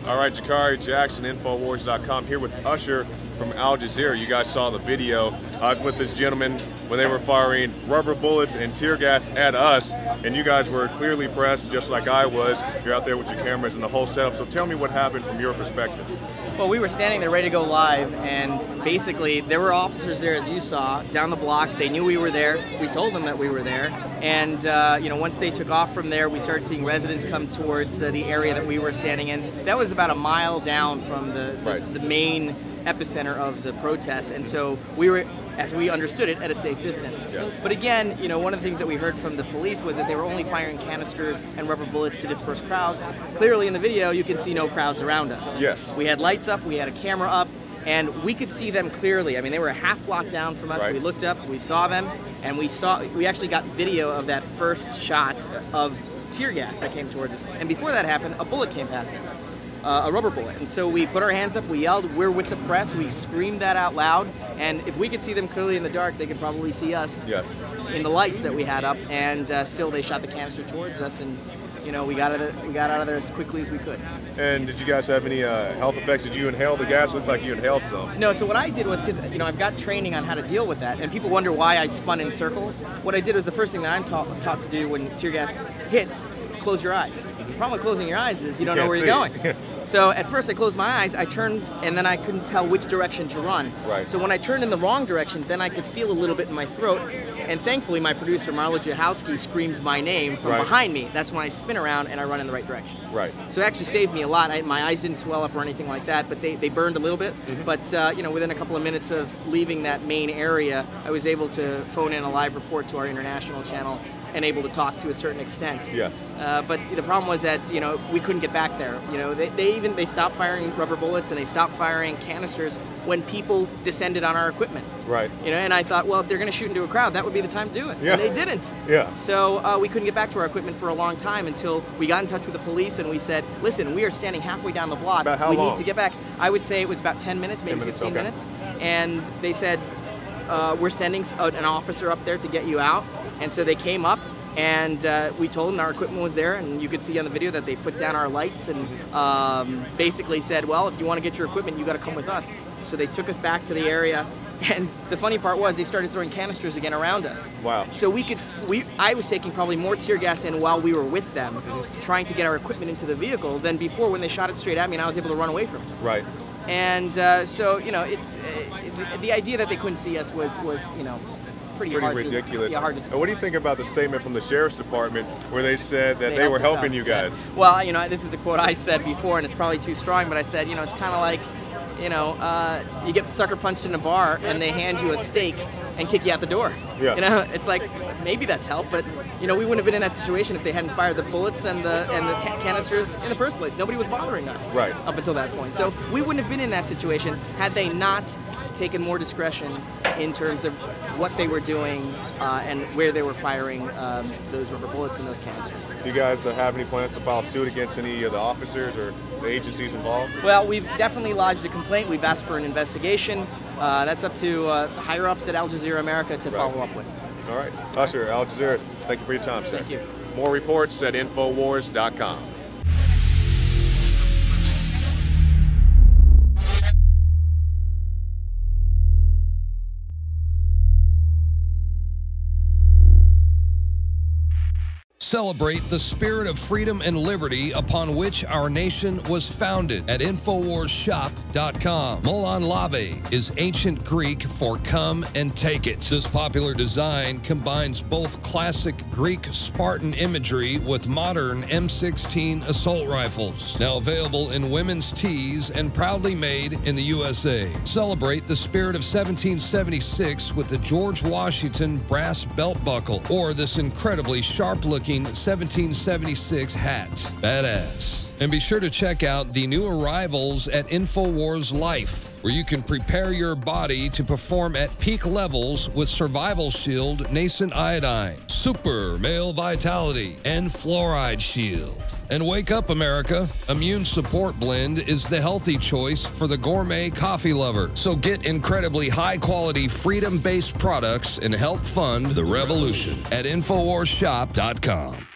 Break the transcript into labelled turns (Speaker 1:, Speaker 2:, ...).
Speaker 1: All right, Jakari Jackson, Infowars.com, here with Usher from Al Jazeera. You guys saw the video. I was with this gentleman when they were firing rubber bullets and tear gas at us, and you guys were clearly pressed, just like I was. You're out there with your cameras and the whole setup. So tell me what happened from your perspective.
Speaker 2: Well, we were standing there ready to go live, and basically there were officers there, as you saw, down the block. They knew we were there. We told them that we were there, and you know, once they took off from there, we started seeing residents come towards the area that we were standing in. That was about a mile down from the main epicenter of the protests, and so we were, as we understood it, at a safe distance.
Speaker 1: Yes.
Speaker 2: But again, you know, one of the things that we heard from the police was that they were only firing canisters and rubber bullets to disperse crowds. Clearly in the video, you can see no crowds around us.
Speaker 1: Yes.
Speaker 2: We had lights up, we had a camera up, and we could see them clearly. I mean, they were a half block down from us.
Speaker 1: Right.
Speaker 2: We looked up, we saw them, and we actually got video of that first shot of tear gas that came towards us. And before that happened, a bullet came past us. A rubber bullet. And so we put our hands up, we yelled, "We're with the press," we screamed that out loud, and if we could see them clearly in the dark, they could probably see us in the lights that we had up, and still they shot the canister towards us, and you know, we got out of there as quickly as we could.
Speaker 1: And did you guys have any health effects? Did you inhale the gas? Looks like you inhaled some.
Speaker 2: No, so what I did was, because you know, I've got training on how to deal with that, and people wonder why I spun in circles. What I did was the first thing that I'm taught to do when tear gas hits, close your eyes. The problem with closing your eyes is you don't know where you're going. So at first I closed my eyes, I turned, and then I couldn't tell which direction to run.
Speaker 1: Right.
Speaker 2: So when I turned in the wrong direction, then I could feel a little bit in my throat, and thankfully my producer Marla Jahowski screamed my name from behind me. That's when I spin around and I run in the right direction.
Speaker 1: Right.
Speaker 2: So it actually saved me a lot. My eyes didn't swell up or anything like that, but they burned a little bit. But you know, within a couple of minutes of leaving that main area, I was able to phone in a live report to our international channel and able to talk to a certain extent.
Speaker 1: Yes.
Speaker 2: But the problem was that, you know, we couldn't get back there. You know, they stopped firing rubber bullets and they stopped firing canisters when people descended on our equipment.
Speaker 1: Right.
Speaker 2: You know, and I thought, well, if they're going to shoot into a crowd, that would be the time to do it.
Speaker 1: Yeah.
Speaker 2: And they didn't.
Speaker 1: Yeah.
Speaker 2: So we couldn't get back to our equipment for a long time until we got in touch with the police and we said, listen, we are standing halfway down the block.
Speaker 1: About how
Speaker 2: long?
Speaker 1: long?
Speaker 2: Need to get back. I would say it was about 10 minutes, maybe 15 minutes. And they said, we're sending an officer up there to get you out. And so they came up. And we told them our equipment was there, and you could see on the video that they put down our lights and basically said, well, if you want to get your equipment, you got to come with us. So they took us back to the area, and the funny part was they started throwing canisters again around us.
Speaker 1: Wow.
Speaker 2: So I was taking probably more tear gas in while we were with them, trying to get our equipment into the vehicle than before when they shot it straight at me and I was able to run away from it.
Speaker 1: Right.
Speaker 2: And so, you know, it's the idea that they couldn't see us was you know, pretty
Speaker 1: ridiculous.
Speaker 2: Hard to
Speaker 1: What do you think about the statement from the Sheriff's Department where they said that they were helping you guys?
Speaker 2: Yeah. Well, you know, this is a quote I said before, and it's probably too strong, but I said, you know, it's kind of like, you know, you get sucker punched in a bar and they hand you a steak and kick you out the door.
Speaker 1: Yeah.
Speaker 2: You know, it's like, maybe that's help, but you know, we wouldn't have been in that situation if they hadn't fired the bullets and the canisters in the first place. Nobody was bothering us up until that point. So we wouldn't have been in that situation had they not taken more discretion in terms of what they were doing and where they were firing those rubber bullets and those canisters.
Speaker 1: Do you guys have any plans to file suit against any of the officers or the agencies involved?
Speaker 2: Well, we've definitely lodged a complaint. We've asked for an investigation. That's up to higher ups at Al Jazeera America to follow up with.
Speaker 1: All right. Usher, Al Jazeera, thank you for your time, sir.
Speaker 2: Thank you.
Speaker 1: More reports at Infowars.com.
Speaker 3: Celebrate the spirit of freedom and liberty upon which our nation was founded at InfoWarsShop.com. Molon Lave is ancient Greek for come and take it. This popular design combines both classic Greek Spartan imagery with modern M16 assault rifles. Now available in women's tees and proudly made in the USA. Celebrate the spirit of 1776 with the George Washington brass belt buckle or this incredibly sharp-looking 1776 hat. Badass. And be sure to check out the new arrivals at InfoWars Life, where you can prepare your body to perform at peak levels with Survival Shield Nascent Iodine, Super Male Vitality, and Fluoride Shield. And wake up, America. Immune Support Blend is the healthy choice for the gourmet coffee lover. So get incredibly high-quality, freedom-based products and help fund the revolution at InfoWarsShop.com.